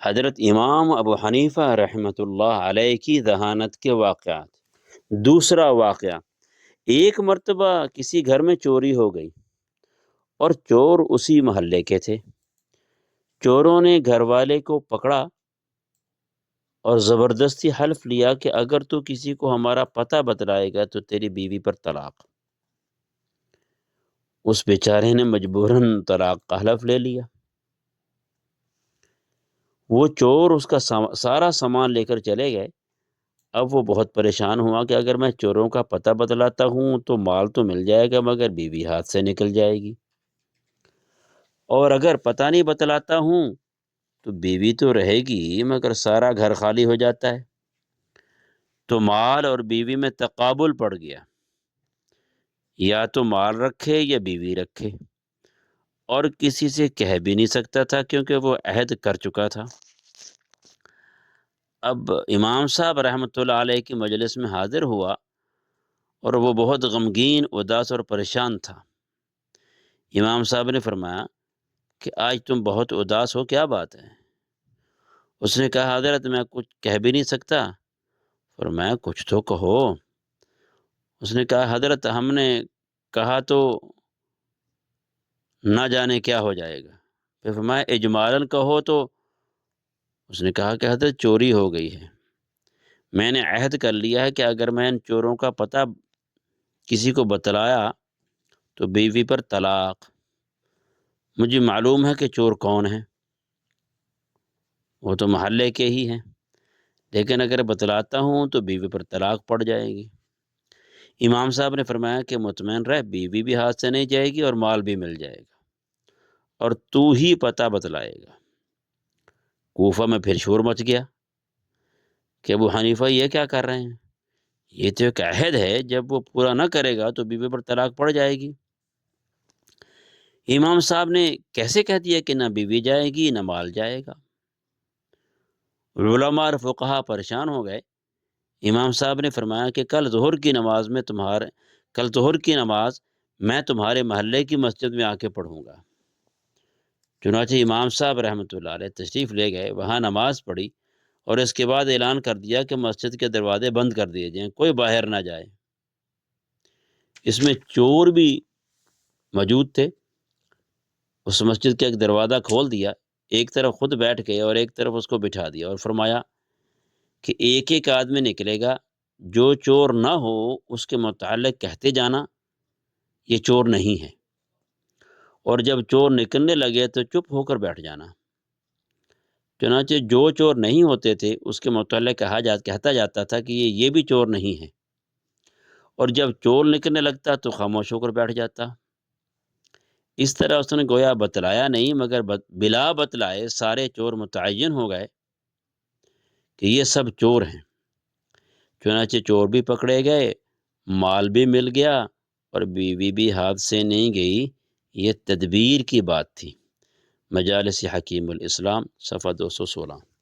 حضرت امام ابو حنیفہ رحمۃ اللہ علیہ کی ذہانت کے واقعات۔ دوسرا واقعہ، ایک مرتبہ کسی گھر میں چوری ہو گئی اور چور اسی محلے کے تھے۔ چوروں نے گھر والے کو پکڑا اور زبردستی حلف لیا کہ اگر تو کسی کو ہمارا پتہ بتلائے گا تو تیری بیوی پر طلاق۔ اس بیچارے نے مجبوراً طلاق کا حلف لے لیا۔ وہ چور اس کا سارا سامان لے کر چلے گئے۔ اب وہ بہت پریشان ہوا کہ اگر میں چوروں کا پتہ بتلاتا ہوں تو مال تو مل جائے گا مگر بیوی ہاتھ سے نکل جائے گی، اور اگر پتہ نہیں بتلاتا ہوں تو بیوی تو رہے گی مگر سارا گھر خالی ہو جاتا ہے۔ تو مال اور بیوی میں تقابل پڑ گیا، یا تو مال رکھے یا بیوی رکھے، اور کسی سے کہہ بھی نہیں سکتا تھا کیونکہ وہ عہد کر چکا تھا۔ اب امام صاحب رحمۃ اللہ علیہ کی مجلس میں حاضر ہوا اور وہ بہت غمگین، اداس اور پریشان تھا۔ امام صاحب نے فرمایا کہ آج تم بہت اداس ہو، کیا بات ہے؟ اس نے کہا حضرت میں کچھ کہہ بھی نہیں سکتا۔ فرمایا کچھ تو کہو۔ اس نے کہا حضرت ہم نے کہا تو نہ جانے کیا ہو جائے گا۔ پھر فرمایا اجمالاً کہو تو۔ اس نے کہا کہ حضرت چوری ہو گئی ہے، میں نے عہد کر لیا ہے کہ اگر میں ان چوروں کا پتہ کسی کو بتلایا تو بیوی پر طلاق۔ مجھے معلوم ہے کہ چور کون ہیں، وہ تو محلے کے ہی ہیں، لیکن اگر بتلاتا ہوں تو بیوی پر طلاق پڑ جائے گی۔ امام صاحب نے فرمایا کہ مطمئن رہ، بیوی بھی ہاتھ سے نہیں جائے گی اور مال بھی مل جائے گا، اور تو ہی پتہ بتلائے گا۔ کوفہ میں پھر شور مچ گیا کہ ابو حنیفہ یہ کیا کر رہے ہیں؟ یہ تو ایک عہد ہے، جب وہ پورا نہ کرے گا تو بیوی پر طلاق پڑ جائے گی۔ امام صاحب نے کیسے کہہ دیا کہ نہ بیوی جائے گی نہ مال جائے گا؟ علماء اور فقہا پریشان ہو گئے۔ امام صاحب نے فرمایا کہ کل ظہر کی نماز میں تمہارے محلے کی مسجد میں آ کے پڑھوں گا۔ چنانچہ امام صاحب رحمۃ اللہ علیہ تشریف لے گئے، وہاں نماز پڑھی اور اس کے بعد اعلان کر دیا کہ مسجد کے دروازے بند کر دیے جائیں، کوئی باہر نہ جائے۔ اس میں چور بھی موجود تھے۔ اس مسجد کا ایک دروازہ کھول دیا، ایک طرف خود بیٹھ گئے اور ایک طرف اس کو بٹھا دیا، اور فرمایا کہ ایک ایک آدمی نکلے گا، جو چور نہ ہو اس کے متعلق کہتے جانا یہ چور نہیں ہے، اور جب چور نکلنے لگے تو چپ ہو کر بیٹھ جانا۔ چنانچہ جو چور نہیں ہوتے تھے اس کے متعلق کہتا جاتا تھا کہ یہ بھی چور نہیں ہے، اور جب چور نکلنے لگتا تو خاموش ہو کر بیٹھ جاتا۔ اس طرح اس نے گویا بتلایا نہیں مگر بلا بتلائے سارے چور متعین ہو گئے کہ یہ سب چور ہیں۔ چنانچہ چور بھی پکڑے گئے، مال بھی مل گیا، اور بیوی بھی ہاتھ سے نہیں گئی۔ یہ تدبیر کی بات تھی۔ مجالس حکیم الاسلام، صفحہ 216۔